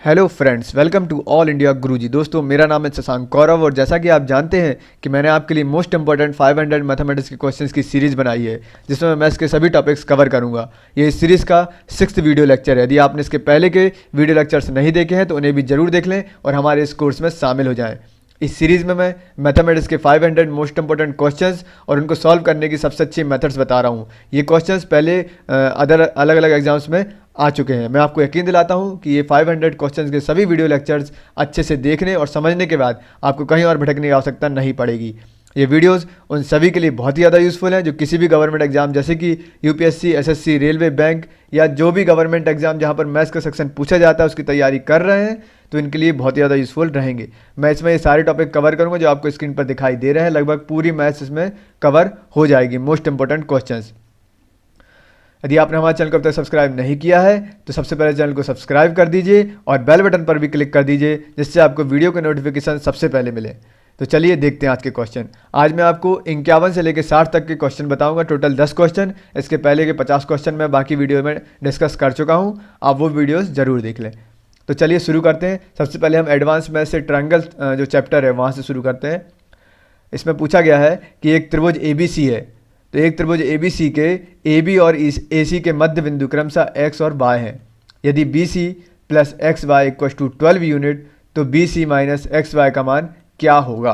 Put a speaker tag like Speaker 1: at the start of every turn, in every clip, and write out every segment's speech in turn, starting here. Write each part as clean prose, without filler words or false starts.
Speaker 1: Hello friends, welcome to all India Guruji. दोस्तों, मेरा नाम है शशांक कौरव और जैसा कि आप जानते हैं कि मैंने आपके लिए मोस्ट इंपॉर्टेंट 500 मैथमेटिक्स के क्वेश्चंस की सीरीज़ बनाई है, जिसमें मैं मैथ्स के सभी टॉपिक्स कवर करूंगा। ये इस सीरीज़ का 6th वीडियो लेक्चर है। यदि आपने इसके पहले के वीडियो लेक्चर्स नहीं देखे हैं तो उन्हें भी जरूर देख लें और हमारे इस कोर्स में शामिल हो जाएँ। इस सीरीज़ में मैं मैथमेटिक्स के 500 मोस्ट इंपॉर्टेंट क्वेश्चंस और उनको सॉल्व करने की सबसे अच्छी मेथड्स बता रहा हूँ। ये क्वेश्चंस पहले अलग अलग एग्जाम्स में आ चुके हैं। मैं आपको यकीन दिलाता हूँ कि ये 500 क्वेश्चंस के सभी वीडियो लेक्चर्स अच्छे से देखने और समझने के बाद आपको कहीं और भटकने की आवश्यकता नहीं पड़ेगी। ये वीडियोस उन सभी के लिए बहुत ही ज़्यादा यूज़फुल हैं जो किसी भी गवर्नमेंट एग्जाम जैसे कि यूपीएससी, एसएससी, रेलवे, बैंक या जो भी गवर्नमेंट एग्जाम जहाँ पर मैथ्स का सेक्शन पूछा जाता है उसकी तैयारी कर रहे हैं, तो इनके लिए बहुत ही ज़्यादा यूज़फुल रहेंगे। मैं इसमें ये सारे टॉपिक कवर करूँगा जो आपको स्क्रीन पर दिखाई दे रहे हैं। लगभग पूरी मैथ्स इसमें कवर हो जाएगी, मोस्ट इंपॉर्टेंट क्वेश्चंस। यदि आपने हमारे चैनल को अब तक सब्सक्राइब नहीं किया है तो सबसे पहले चैनल को सब्सक्राइब कर दीजिए और बेल बटन पर भी क्लिक कर दीजिए, जिससे आपको वीडियो के नोटिफिकेशन सबसे पहले मिले। तो चलिए देखते हैं आज के क्वेश्चन। आज मैं आपको 51 से लेकर 60 तक के क्वेश्चन बताऊंगा, टोटल 10 क्वेश्चन। इसके पहले के 50 क्वेश्चन मैं बाकी वीडियो में डिस्कस कर चुका हूँ, आप वो वीडियोज़ ज़रूर देख लें। तो चलिए शुरू करते हैं। सबसे पहले हम एडवांस मैथ से ट्रायंगल जो चैप्टर है वहाँ से शुरू करते हैं। इसमें पूछा गया है कि एक त्रिभुज ABC है, तो एक त्रिभुज ABC के AB और AC के मध्य बिंदु क्रमशः x और y हैं। यदि BC plus X Y equal to 12 unit तो BC माइनस एक्स वाई का मान क्या होगा।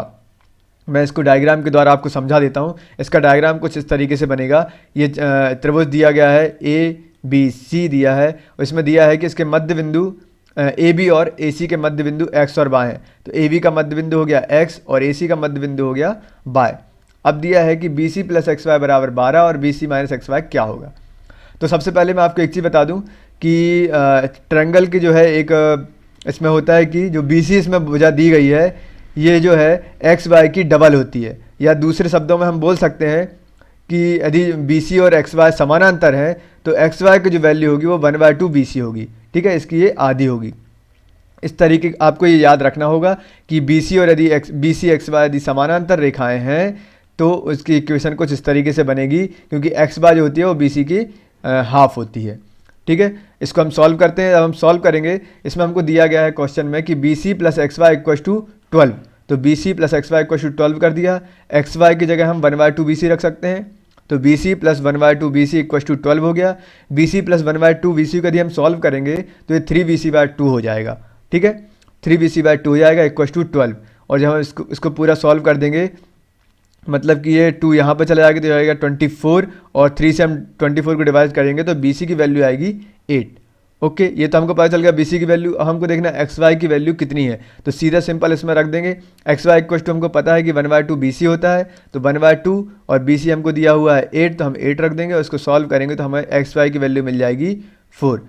Speaker 1: मैं इसको डायग्राम के द्वारा आपको समझा देता हूँ। इसका डायग्राम कुछ इस तरीके से बनेगा। ये त्रिभुज दिया गया है, ABC दिया है, और इसमें दिया है कि इसके मध्य बिंदु AB और AC के मध्य बिंदु x और y हैं। तो AB का मध्य बिंदु हो गया x और AC का मध्य बिंदु हो गया y। अब दिया है कि BC प्लस एक्स वाई बराबर 12 और BC माइनस एक्स वाई क्या होगा। तो सबसे पहले मैं आपको एक चीज़ बता दूं कि ट्रायंगल की जो है एक इसमें होता है कि जो BC इसमें भुजा दी गई है ये जो है एक्स वाई की डबल होती है, या दूसरे शब्दों में हम बोल सकते हैं कि यदि BC और एक्स वाई समानांतर हैं तो एक्स वाई की जो वैल्यू होगी वो 1/2 BC होगी। ठीक है, इसकी ये आधी होगी। इस तरीके आपको ये याद रखना होगा कि BC और यदि BC एक्स वाई यदि समानांतर रेखाएं हैं तो उसकी इक्वेशन कुछ इस तरीके से बनेगी, क्योंकि एक्स बार जो होती है वो BC की हाफ होती है। ठीक है, इसको हम सॉल्व करते हैं। अब हम सॉल्व करेंगे, इसमें हमको दिया गया है क्वेश्चन में कि BC plus X Y equal to 12, तो BC plus X Y equal to 12 कर दिया। एक्स वाई की जगह हम 1/2 BC रख सकते हैं, तो BC plus 1/2 BC equal to 12 हो गया। BC प्लस 1/2 BC को यदि हम सॉल्व करेंगे तो ये 3BC/2 हो जाएगा। ठीक है, 3BC/2 हो जाएगा इक्व टू 12, और जब हम इसको पूरा सॉल्व कर देंगे मतलब कि ये 2 यहाँ पर चला जाएगा तो जाएगा 24, और 3 से हम 24 को डिवाइड करेंगे तो BC की वैल्यू आएगी 8। ओके, ये तो हमको पता चल गया BC की वैल्यू। अब हमको देखना एक्स वाई की वैल्यू कितनी है, तो सीधा सिंपल इसमें रख देंगे। एक्स वाई इक्व टू हमको पता है कि 1/2 BC होता है, तो 1/2 और BC हमको दिया हुआ है 8, तो हम 8 रख देंगे और इसको सॉल्व करेंगे तो हमें एक्स वाई की वैल्यू मिल जाएगी 4।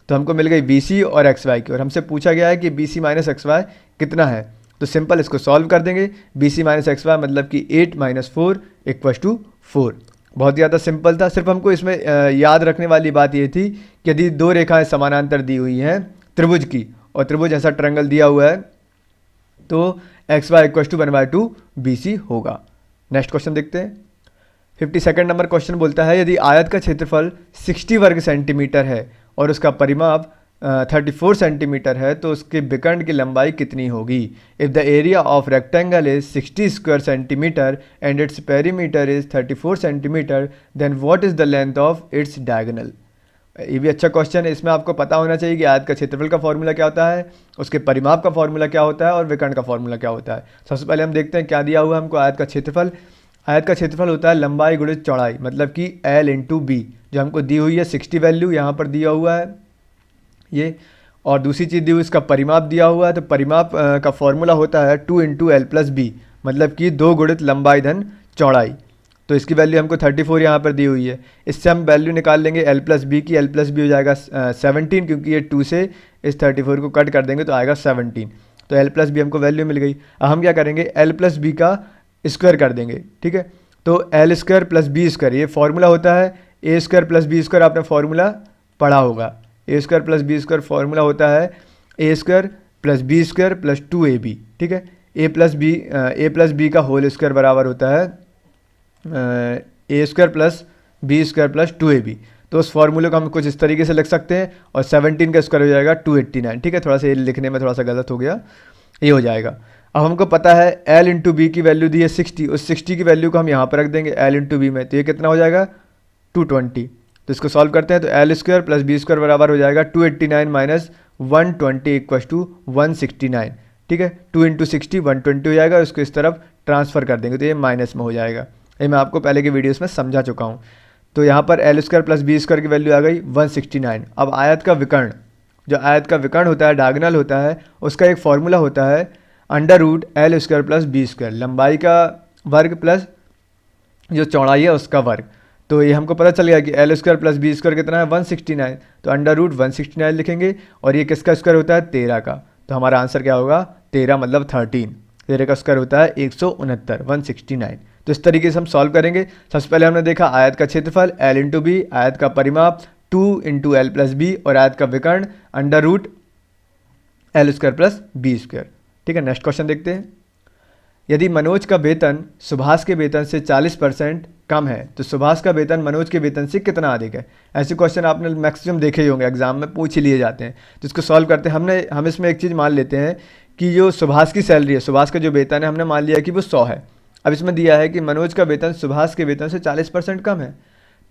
Speaker 1: तो हमको मिल गई BC और एक्स वाई की, और हमसे पूछा गया है कि BC माइनस एक्स वाई कितना है, तो सिंपल इसको सॉल्व कर देंगे। BC माइनस एक्स वाई मतलब कि 8 माइनस 4 इक्व टू 4। बहुत ज़्यादा सिंपल था। सिर्फ हमको इसमें याद रखने वाली बात ये थी कि यदि दो रेखाएं समानांतर दी हुई हैं त्रिभुज की, और त्रिभुज ऐसा ट्रायंगल दिया हुआ है, तो X Y equal to 1/2 BC होगा। नेक्स्ट क्वेश्चन देखते हैं। 52nd नंबर क्वेश्चन बोलता है यदि आयत का क्षेत्रफल 60 वर्ग सेंटीमीटर है और उसका परिमाप 34 सेंटीमीटर है तो उसके विकर्ण की लंबाई कितनी होगी। If the area of rectangle is 60 square centimetre and its perimeter is 34 centimetre then what is the length of its diagonal. ये भी अच्छा क्वेश्चन है। इसमें आपको पता होना चाहिए कि आयत का क्षेत्रफल का फॉर्मूला क्या होता है, उसके परिमाप का फॉर्मूला क्या होता है और विकर्ण का फॉर्मूला क्या होता है। सबसे पहले हम देखते हैं क्या दिया हुआ है हमको आयत का क्षेत्रफल। आयत का क्षेत्रफल होता है लंबाई गुणित चौड़ाई, मतलब कि L इंटू B, जो हमको दी हुई है 60 वैल्यू यहाँ पर दिया हुआ है ये, और दूसरी चीज़ दी हुई इसका परिमाप दिया हुआ है। तो परिमाप का फॉर्मूला होता है 2 इंटू L प्लस B, मतलब कि 2 गुणित लंबाई धन चौड़ाई। तो इसकी वैल्यू हमको 34 यहाँ पर दी हुई है। इससे हम वैल्यू निकाल लेंगे L प्लस B की। L प्लस B हो जाएगा 17, क्योंकि ये 2 से इस 34 को कट कर देंगे तो आएगा 17। तो L प्लस B हमको वैल्यू मिल गई। अब हम क्या करेंगे, L प्लस B का स्क्वायर कर देंगे। ठीक है, तो L square plus B square, ये फॉर्मूला होता है A square plus B square, आपने फॉर्मूला पढ़ा होगा। A square plus B square formula होता है A square plus B square plus 2AB। ठीक है, A प्लस B का होल स्क्वायर बराबर होता है A square plus B square plus 2AB। तो उस फॉर्मूले को हम कुछ इस तरीके से लिख सकते हैं, और 17 का स्क्वायर हो जाएगा 289। ठीक है, थोड़ा सा ये लिखने में थोड़ा सा गलत हो गया, ये हो जाएगा। अब हमको पता है L इंटू बी की वैल्यू दी है 60, उस 60 की वैल्यू को हम यहाँ पर रख देंगे L इंटू बी में, तो ये कितना हो जाएगा 220। तो इसको सॉल्व करते हैं, तो L square plus B square बराबर हो जाएगा 289 माइनस 120 इक्वस टू 169। ठीक है, 2 इंटू 60 120 हो जाएगा, उसको इस तरफ ट्रांसफर कर देंगे तो ये माइनस में हो जाएगा। ये मैं आपको पहले के वीडियोस में समझा चुका हूँ। तो यहाँ पर L square plus B square की वैल्यू आ गई 169। अब आयत का विकर्ण, जो आयत का विकर्ण होता है, डायगोनल होता है, उसका एक फॉर्मूला होता है under root L square plus B square, लंबाई का वर्ग प्लस जो चौड़ाई है उसका वर्ग। तो ये हमको पता चल गया कि L square plus B square कितना है 169, तो अंडर रूट 169 लिखेंगे, और ये किसका स्क्वायर होता है 13 का, तो हमारा आंसर क्या होगा 13 मतलब 13, 13 का स्क्वायर होता है 169, 169। तो इस तरीके से हम सॉल्व करेंगे। सबसे पहले हमने देखा आयत का क्षेत्रफल L इंटू बी, आयत का परिमाप 2 इंटू एल प्लस बी, और आयत का विकर्ण under root L square plus B square. ठीक है, नेक्स्ट क्वेश्चन देखते हैं। यदि मनोज का वेतन सुभाष के वेतन से 40% कम है तो सुभाष का वेतन मनोज के वेतन से कितना अधिक है। ऐसे क्वेश्चन आपने मैक्सिमम देखे ही होंगे, एग्जाम में पूछ ही लिए जाते हैं। तो इसको सॉल्व करते हैं। हम इसमें एक चीज़ मान लेते हैं कि जो सुभाष की सैलरी है, सुभाष का जो वेतन है, हमने मान लिया कि वो 100 है। अब इसमें दिया है कि मनोज का वेतन सुभाष के वेतन से 40% कम है,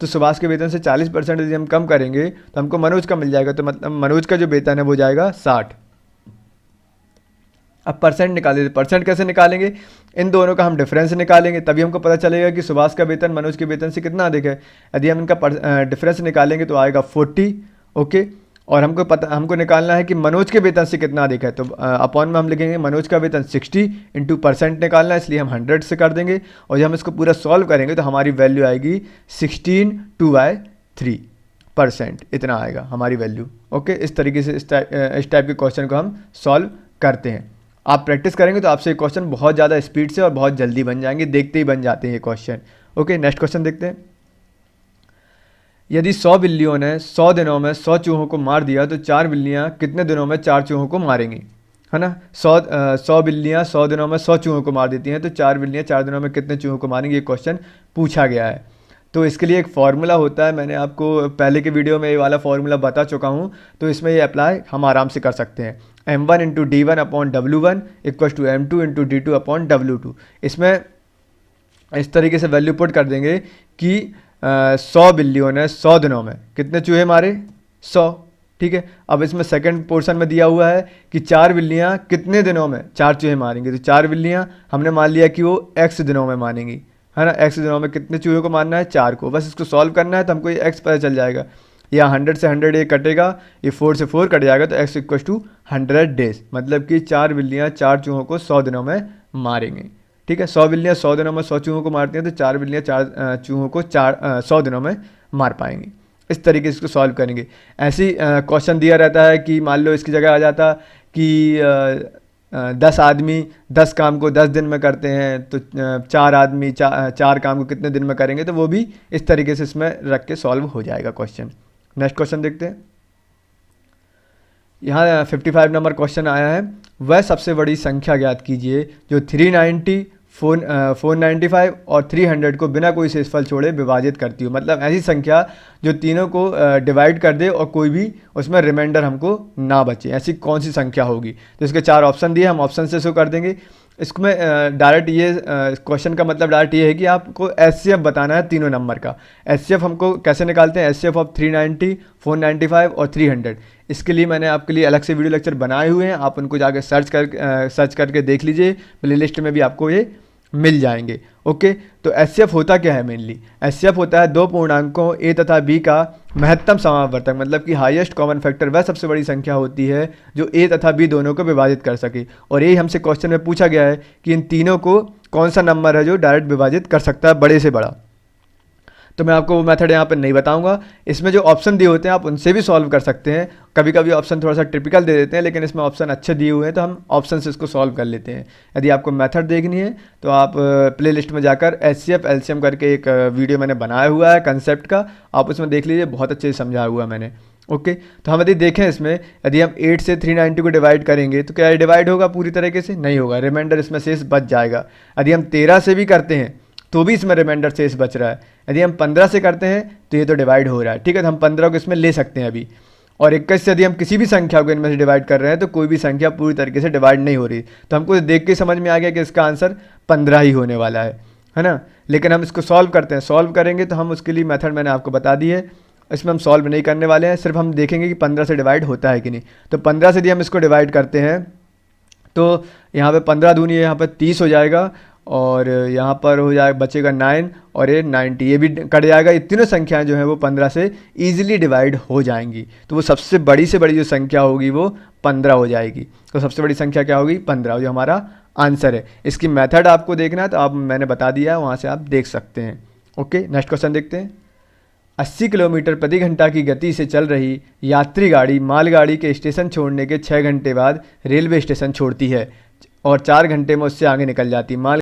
Speaker 1: तो सुभाष के वेतन से 40% यदि हम कम करेंगे तो हमको मनोज का मिल जाएगा, तो मतलब मनोज का जो वेतन है वो जाएगा 60। अब परसेंट निकालेंगे, परसेंट कैसे निकालेंगे, इन दोनों का हम डिफरेंस निकालेंगे, तभी हमको पता चलेगा कि सुभाष का वेतन मनोज के वेतन से कितना अधिक है। यदि हम इनका डिफरेंस निकालेंगे तो आएगा 40। ओके, और हमको निकालना है कि मनोज के वेतन से कितना अधिक है, तो अपॉन में हम लिखेंगे मनोज का वेतन 60 इंटू परसेंट निकालना है, इसलिए हम 100 से कर देंगे, और जब हम इसको पूरा सॉल्व करेंगे तो हमारी वैल्यू आएगी 16/3%, इतना आएगा हमारी वैल्यू। ओके, इस तरीके से इस टाइप के क्वेश्चन को हम सॉल्व करते हैं। आप प्रैक्टिस करेंगे तो आपसे ये क्वेश्चन बहुत ज़्यादा स्पीड से और बहुत जल्दी बन जाएंगे, देखते ही बन जाते हैं ये क्वेश्चन। ओके, नेक्स्ट क्वेश्चन देखते हैं। यदि 100 बिल्लियों ने 100 दिनों में 100 चूहों को मार दिया तो 4 बिल्लियाँ कितने दिनों में 4 चूहों को मारेंगी, है ना। 100 बिल्लियाँ 100 दिनों में 100 चूहों को मार देती हैं, तो 4 बिल्लियाँ 4 दिनों में कितने चूहों को मारेंगी, ये क्वेश्चन पूछा गया है। तो इसके लिए एक फार्मूला होता है, मैंने आपको पहले के वीडियो में ये वाला फार्मूला बता चुका हूँ, तो इसमें ये अप्लाई हम आराम से कर सकते हैं। M1 into D1 upon W1 equal to M2 into D2 upon W2। इसमें इस तरीके से वैल्यू पुट कर देंगे कि 100 बिल्लियों ने 100 दिनों में कितने चूहे मारे, 100। ठीक है, अब इसमें सेकंड पोर्शन में दिया हुआ है कि 4 बिल्लियाँ कितने दिनों में 4 चूहे मारेंगी, तो 4 बिल्लियाँ हमने मान लिया कि वो X दिनों में मानेंगी, है ना। X दिनों में कितने चूहे को मारना है, 4 को, बस इसको सॉल्व करना है तो हमको ये X पता चल जाएगा। या 100 से 100 ये कटेगा, ये 4 से 4 कट जाएगा, तो X इक्वल टू 100 डेज, मतलब कि 4 बिल्लियाँ 4 चूहों को 100 दिनों में मारेंगी। ठीक है, 100 बिल्लियाँ 100 दिनों में 100 चूहों को मारती हैं, तो 4 बिल्लियाँ 4 चूहों को 100 दिनों में मार पाएंगी। इस तरीके से इसको सॉल्व करेंगे। ऐसी क्वेश्चन दिया रहता है कि मान लो इसकी जगह आ जाता कि 10 आदमी 10 काम को 10 दिन में करते हैं, तो 4 आदमी 4 काम को कितने दिन में करेंगे, तो वो भी इस तरीके से इसमें रख के सॉल्व हो जाएगा क्वेश्चन। नेक्स्ट क्वेश्चन देखते हैं। यहाँ 55 नंबर क्वेश्चन आया है, वह सबसे बड़ी संख्या ज्ञात कीजिए जो 390, 495 और 300 को बिना कोई शेषफल छोड़े विभाजित करती हो। मतलब ऐसी संख्या जो तीनों को डिवाइड कर दे और कोई भी उसमें रिमाइंडर हमको ना बचे, ऐसी कौन सी संख्या होगी। तो इसके 4 ऑप्शन दिए, हम ऑप्शन से शो कर देंगे। इसमें डायरेक्ट ये क्वेश्चन का मतलब डायरेक्ट ये है कि आपको एचसीएफ बताना है तीनों नंबर का। एचसीएफ हमको कैसे निकालते हैं, एचसीएफ ऑफ 390, 495 और 300। इसके लिए मैंने आपके लिए अलग से वीडियो लेक्चर बनाए हुए हैं, आप उनको जाकर सर्च करके देख लीजिए, प्लेलिस्ट में भी आपको ये मिल जाएंगे। ओके, तो एचसीएफ होता क्या है मेनली, एचसीएफ होता है दो पूर्णांकों ए तथा बी का महत्तम समावर्तक, मतलब कि हाईएस्ट कॉमन फैक्टर वह सबसे बड़ी संख्या होती है जो ए तथा बी दोनों को विभाजित कर सके। और यही हमसे क्वेश्चन में पूछा गया है कि इन तीनों को कौन सा नंबर है जो डायरेक्ट विभाजित कर सकता है बड़े से बड़ा। तो मैं आपको वो मेथड यहाँ पे नहीं बताऊंगा। इसमें जो ऑप्शन दिए होते हैं आप उनसे भी सॉल्व कर सकते हैं। कभी कभी ऑप्शन थोड़ा सा टिपिकल दे देते हैं, लेकिन इसमें ऑप्शन अच्छे दिए हुए हैं तो हम ऑप्शन से इसको सॉल्व कर लेते हैं। यदि आपको मेथड देखनी है तो आप प्लेलिस्ट में जाकर एचसीएफ एलसीएम करके एक वीडियो मैंने बनाया हुआ है कंसेप्ट का, आप उसमें देख लीजिए, बहुत अच्छे से समझाया हुआ है मैंने। ओके, तो हम यदि देखें इसमें, यदि हम 8 से 390 को डिवाइड करेंगे तो क्या ये डिवाइड होगा पूरी तरीके से, नहीं होगा, रिमाइंडर इसमें शेष बच जाएगा। यदि हम 13 से भी करते हैं तो भी इसमें रिमाइंडर शेष बच रहा है। यदि हम 15 से करते हैं तो ये तो डिवाइड हो रहा है, ठीक है, तो हम 15 को इसमें ले सकते हैं अभी। और 21 से यदि हम किसी भी संख्या को इनमें से डिवाइड कर रहे हैं तो कोई भी संख्या पूरी तरीके से डिवाइड नहीं हो रही, तो हमको देख के समझ में आ गया कि इसका आंसर 15 ही होने वाला है ना। लेकिन हम इसको सॉल्व करते हैं, सॉल्व करेंगे तो हम उसके लिए मेथड मैंने आपको बता दी है, इसमें हम सॉल्व नहीं करने वाले हैं, सिर्फ हम देखेंगे कि 15 से डिवाइड होता है कि नहीं। तो 15 से यदि हम इसको डिवाइड करते हैं तो यहाँ पे 15 दूनी यहाँ पर 30 हो जाएगा, और यहाँ पर हो जाएगा बचेगा 9 और ये 90, ये भी कट जाएगा। ये तीनों संख्याएं जो हैं वो 15 से ईजिली डिवाइड हो जाएंगी। तो वो सबसे बड़ी से बड़ी जो संख्या होगी वो 15 हो जाएगी। तो सबसे बड़ी संख्या क्या होगी? 15, जो हमारा आंसर है। इसकी मेथड आपको देखना है तो आप मैंने बता दिया है, वहाँ से आप देख सकते हैं। ओके, नेक्स्ट क्वेश्चन देखते हैं। 80 किलोमीटर प्रति घंटा की गति से चल रही यात्री गाड़ी मालगाड़ी के स्टेशन छोड़ने के 6 घंटे बाद रेलवे स्टेशन छोड़ती है और 4 घंटे में उससे आगे निकल जाती है।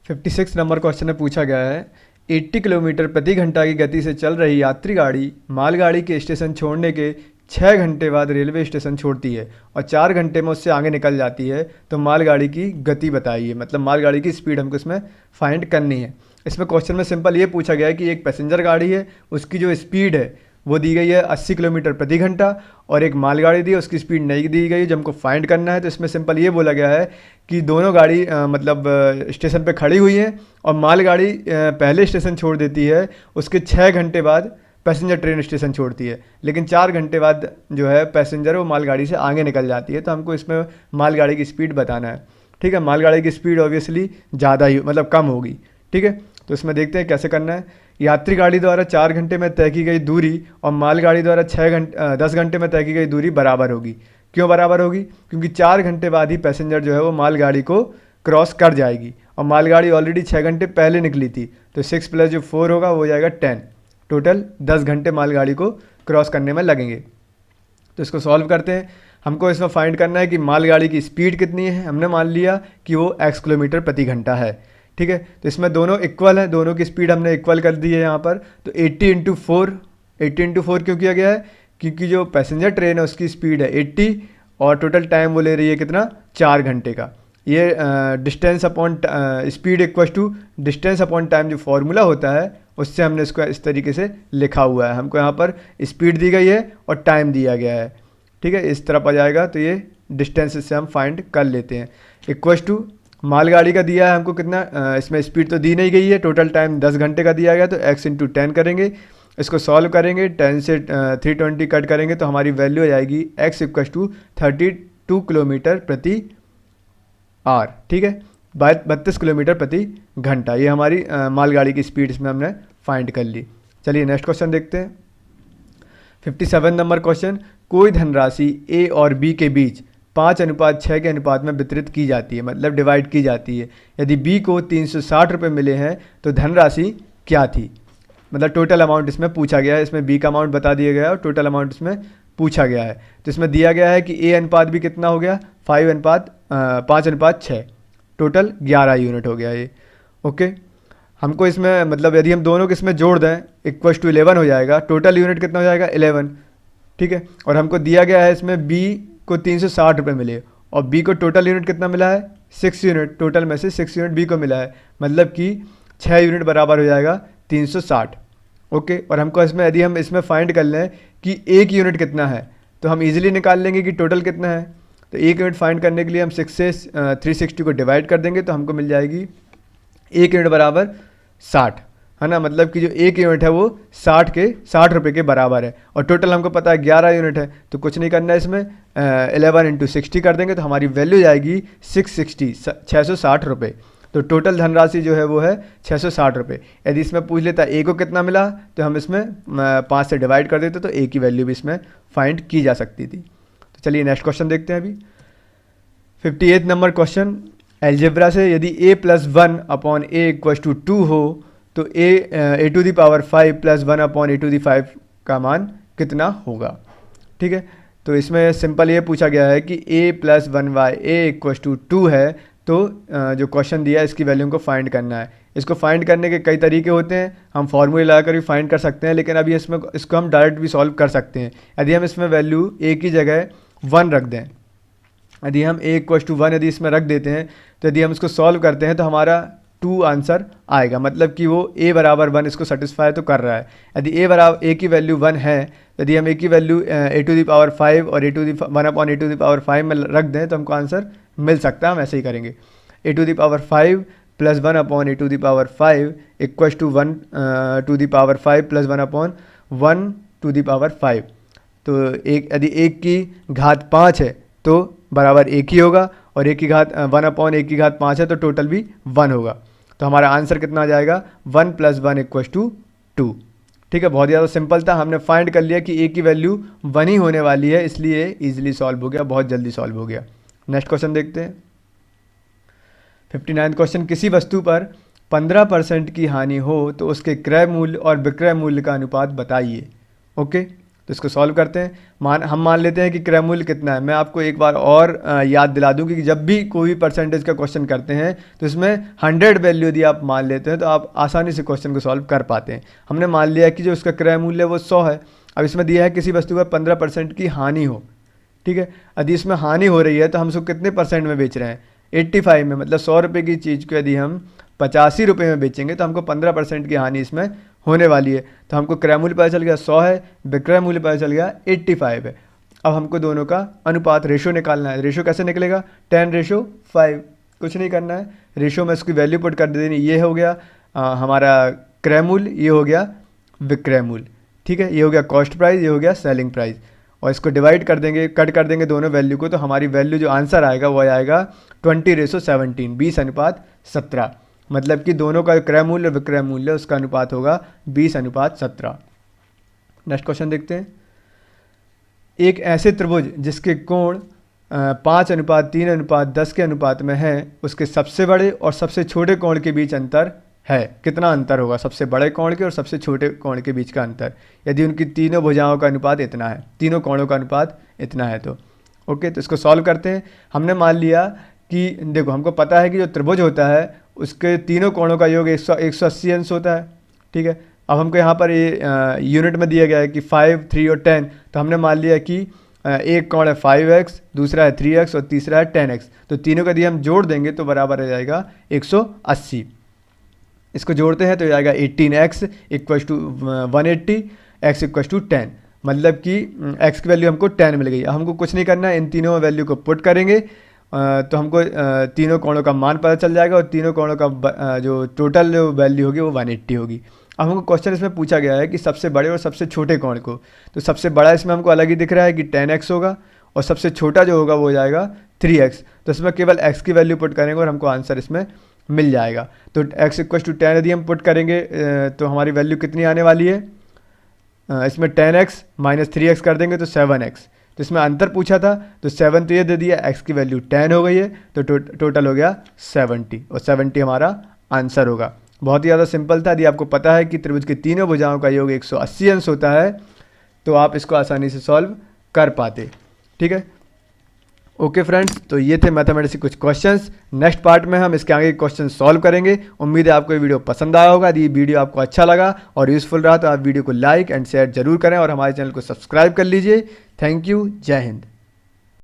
Speaker 1: 56 नंबर क्वेश्चन में पूछा गया है 80 किलोमीटर प्रति घंटा की गति से चल रही यात्री गाड़ी मालगाड़ी के स्टेशन छोड़ने के 6 घंटे बाद रेलवे स्टेशन छोड़ती है और 4 घंटे में उससे आगे निकल जाती है, तो मालगाड़ी की गति बताइए। मतलब मालगाड़ी की स्पीड हमको इसमें फाइंड करनी है। इसमें क्वेश्चन में सिंपल ये पूछा गया है कि एक पैसेंजर गाड़ी है, उसकी जो स्पीड है वो दी गई है 80 किलोमीटर प्रति घंटा, और एक मालगाड़ी दी है, उसकी स्पीड नहीं दी गई, जो हमको फाइंड करना है। तो इसमें सिंपल ये बोला गया है कि दोनों गाड़ी मतलब स्टेशन पे खड़ी हुई हैं और मालगाड़ी पहले स्टेशन छोड़ देती है, उसके 6 घंटे बाद पैसेंजर ट्रेन स्टेशन छोड़ती है, लेकिन 4 घंटे बाद जो है पैसेंजर वो मालगाड़ी से आगे निकल जाती है। तो हमको इसमें मालगाड़ी की स्पीड बताना है, ठीक है। मालगाड़ी की स्पीड ऑब्वियसली ज़्यादा ही मतलब कम होगी, ठीक है। तो इसमें देखते हैं कैसे करना है। यात्री गाड़ी द्वारा 4 घंटे में तय की गई दूरी और मालगाड़ी द्वारा 10 घंटे में तय की गई दूरी बराबर होगी। क्यों बराबर होगी? क्योंकि 4 घंटे बाद ही पैसेंजर जो है वो मालगाड़ी को क्रॉस कर जाएगी और मालगाड़ी ऑलरेडी 6 घंटे पहले निकली थी, तो 6 + जो 4 होगा वो हो जाएगा 10। टोटल 10 घंटे मालगाड़ी को क्रॉस करने में लगेंगे। तो इसको सॉल्व करते हैं। हमको इसमें फाइंड करना है कि मालगाड़ी की स्पीड कितनी है। हमने मान लिया कि वो x किलोमीटर प्रति घंटा है, ठीक है। तो इसमें दोनों इक्वल है, दोनों की स्पीड हमने इक्वल कर दी है यहाँ पर। तो 80 × 4, 80 × 4 क्यों किया गया है? क्योंकि जो पैसेंजर ट्रेन है उसकी स्पीड है 80 और टोटल टाइम वो ले रही है कितना? 4 घंटे का। ये distance upon speed equal to distance upon time जो फॉर्मूला होता है उससे हमने इसको इस तरीके से लिखा हुआ है। हमको यहाँ पर स्पीड दी गई है और टाइम दिया गया है, ठीक है। इस तरफ आ जाएगा तो ये डिस्टेंस से हम फाइंड कर लेते हैं। इक्वल टू मालगाड़ी का दिया है हमको कितना, इसमें स्पीड तो दी नहीं गई है, टोटल टाइम 10 घंटे का दिया गया, तो x × 10 करेंगे। इसको सॉल्व करेंगे, 10 से 320 कट करेंगे तो हमारी वैल्यू आ जाएगी x = 32 किलोमीटर प्रति आवर, ठीक है, 32 किलोमीटर प्रति घंटा। ये हमारी मालगाड़ी की स्पीड इसमें हमने फाइंड कर ली। चलिए नेक्स्ट क्वेश्चन देखते हैं। 57 नंबर क्वेश्चन, कोई धनराशि a और b के बीच 5:6 के अनुपात में वितरित की जाती है, मतलब डिवाइड की जाती है। यदि b को 360 रुपये मिले हैं तो धनराशि क्या थी? मतलब टोटल अमाउंट इसमें पूछा गया है। इसमें b का अमाउंट बता दिया गया है और टोटल अमाउंट इसमें पूछा गया है। तो इसमें दिया गया है कि a अनुपात b कितना हो गया? 5:6, टोटल 11 यूनिट हो गया ये। ओके, हमको इसमें मतलब यदि हम दोनों को इसमें जोड़ दें इक्वल टू 11 हो जाएगा। टोटल यूनिट कितना हो जाएगा? 11, ठीक है। और हमको दिया गया है इसमें b को 360 रुपये मिले और b को टोटल यूनिट कितना मिला है? 6 यूनिट। टोटल में से 6 यूनिट b को मिला है, मतलब कि 6 यूनिट बराबर हो जाएगा 360। ओके, और हमको इसमें यदि हम इसमें फाइंड कर लें कि 1 यूनिट कितना है तो हम इजीली निकाल लेंगे कि टोटल कितना है। तो 1 यूनिट फाइंड करने के लिए हम 6 से 360 को डिवाइड कर देंगे तो हमको मिल जाएगी 1 यूनिट बराबर 60, है ना। मतलब कि जो 1 यूनिट है वो 60 रुपये के बराबर है और टोटल हमको पता है 11 यूनिट है। तो कुछ नहीं करना है, इसमें 11 × 60 कर देंगे तो हमारी वैल्यू जाएगी 660 रुपये। तो टोटल धनराशि जो है वो है 660 रुपये। यदि इसमें पूछ लेता ए को कितना मिला तो हम इसमें 5 से डिवाइड कर देते तो ए की वैल्यू भी इसमें फाइंड की जा सकती थी। तो चलिए नेक्स्ट क्वेश्चन देखते हैं अभी। 58 नंबर क्वेश्चन, एल्जेब्रा से यदि a + 1/a = 2 हो तो a⁵ + 1/a⁵ का मान कितना होगा? ठीक है, तो इसमें सिंपल ये पूछा गया है कि a + 1/a = 2 है, तो जो क्वेश्चन दिया है इसकी वैल्यू को फाइंड करना है। इसको फाइंड करने के कई तरीके होते हैं, हम फॉर्मूले लगाकर भी फाइंड कर सकते हैं, लेकिन अभी इसको हम डायरेक्ट भी सॉल्व कर सकते हैं। यदि हम इसमें वैल्यू a की जगह 1 रख दें, यदि हम a = 1 यदि इसमें रख देते हैं तो यदि हम इसको सॉल्व करते हैं तो हमारा 2 आंसर आएगा, मतलब कि वो a बराबर 1 इसको सेटिस्फाई तो कर रहा है। यदि a बराबर a की वैल्यू 1 है, यदि हम a की value a to the power 5 और a to the 1 upon a to the power 5 में रख दें तो हमको आंसर मिल सकता है। हम ऐसे ही करेंगे, a to the power 5 plus 1 upon a to the power 5 equals to 1 to the power 5 plus 1 upon 1 to the power 5। तो यदि 1 की घात 5 है तो बराबर 1 ही होगा, और 1 की घात 1 अपॉन 1 की घात 5 है तो टोटल भी 1 होगा। तो हमारा आंसर कितना आ जाएगा, 1 प्लस 1 इक्वल्स टू 2। ठीक है, बहुत ज़्यादा सिंपल था। हमने फाइंड कर लिया कि a की वैल्यू 1 ही होने वाली है, इसलिए इजीली सॉल्व हो गया, बहुत जल्दी सॉल्व हो गया। नेक्स्ट क्वेश्चन देखते हैं। 59 क्वेश्चन, किसी वस्तु पर 15% की हानि हो तो उसके क्रय मूल्य और विक्रय मूल्य का अनुपात बताइए। ओके, तो इसको सॉल्व करते हैं। हम मान लेते हैं कि क्रय मूल्य कितना है। मैं आपको एक बार और याद दिला दूं कि जब भी कोई भी परसेंटेज का क्वेश्चन करते हैं तो इसमें 100 वैल्यू यदि आप मान लेते हैं तो आप आसानी से क्वेश्चन को सॉल्व कर पाते हैं। हमने मान लिया कि जो उसका क्रय मूल्य है वो 100 है। अब इसमें दिया है किसी वस्तु पर 15% की हानि हो। ठीक है, यदि इसमें हानि हो रही है तो हम उसको कितने परसेंट में बेच रहे हैं, 85 में। मतलब 100 रुपये की चीज़ को यदि हम 85 रुपये में बेचेंगे तो हमको 15% की हानि इसमें होने वाली है। तो हमको क्रय मूल्य पता चल गया 100 है, विक्रय मूल्य पता चल गया 85 है। अब हमको दोनों का अनुपात रेशो निकालना है। रेशो कैसे निकलेगा, 10:5। कुछ नहीं करना है, रेशो में इसकी वैल्यू पुट कर देनी। ये हो गया हमारा क्रय मूल्य, ये हो गया विक्रय मूल्य। ठीक है, ये हो गया कॉस्ट प्राइस, ये हो गया सेलिंग प्राइस, और इसको डिवाइड कर देंगे, कट कर देंगे दोनों वैल्यू को, तो हमारी वैल्यू जो आंसर आएगा वो आएगा 20:17, 20:17। मतलब कि दोनों का क्रय मूल्य और विक्रय मूल्य उसका अनुपात होगा 20:17। नेक्स्ट क्वेश्चन देखते हैं। एक ऐसे त्रिभुज जिसके कोण 5:3:10 के अनुपात में है, उसके सबसे बड़े और सबसे छोटे कोण के बीच अंतर है। कितना अंतर होगा सबसे बड़े कोण के और सबसे छोटे कोण के बीच का अंतर, यदि उनकी तीनों भुजाओं का अनुपात इतना है, तीनों कोणों का अनुपात इतना है तो। ओके, तो इसको सॉल्व करते हैं। हमने मान लिया कि देखो हमको पता है कि जो त्रिभुज होता है उसके तीनों कोणों का योग 180 अंश होता है। ठीक है, अब हमको यहाँ पर ये यूनिट में दिया गया है कि 5, 3 और 10। तो हमने मान लिया कि एक कोण है 5x, दूसरा है 3x और तीसरा है 10x। तो तीनों का यदि हम जोड़ देंगे तो बराबर आ जाएगा 180। इसको जोड़ते हैं तो आएगा 18x equals to 180, x equals to 10। मतलब कि x की वैल्यू हमको 10 मिल गई। अब हमको कुछ नहीं करना है, इन तीनों वैल्यू को पुट करेंगे तो हमको तीनों कोणों का मान पता चल जाएगा, और तीनों कोणों का जो टोटल जो वैल्यू होगी वो 180 होगी। अब हमको क्वेश्चन इसमें पूछा गया है कि सबसे बड़े और सबसे छोटे कोण को, तो सबसे बड़ा इसमें हमको अलग ही दिख रहा है कि 10x होगा, और सबसे छोटा जो होगा वो हो जाएगा 3x। तो इसमें केवल x की वैल्यू पुट करेंगे और हमको आंसर इसमें मिल जाएगा। तो x इक्वल्स टू 10 यदि हम पुट करेंगे तो हमारी वैल्यू कितनी आने वाली है, इसमें 10x माइनस 3x कर देंगे तो 7x। तो इसमें अंतर पूछा था तो 7 तो ये दे दिया, x की वैल्यू 10 हो गई है, तो टोटल हो गया 70, और 70 हमारा आंसर होगा। बहुत ही ज़्यादा सिंपल था। यदि आपको पता है कि त्रिभुज की तीनों भुजाओं का योग 180 अंश होता है तो आप इसको आसानी से सॉल्व कर पाते। ठीक है, ओके फ्रेंड्स, तो ये थे मैथमेटिक्स के कुछ क्वेश्चंस। नेक्स्ट पार्ट में हम इसके आगे क्वेश्चन सॉल्व करेंगे। उम्मीद है आपको ये वीडियो पसंद आया होगा। यदि ये वीडियो आपको अच्छा लगा और यूजफुल रहा तो आप वीडियो को लाइक एंड शेयर जरूर करें, और हमारे चैनल को सब्सक्राइब कर लीजिए। थैंक यू, जय हिंद।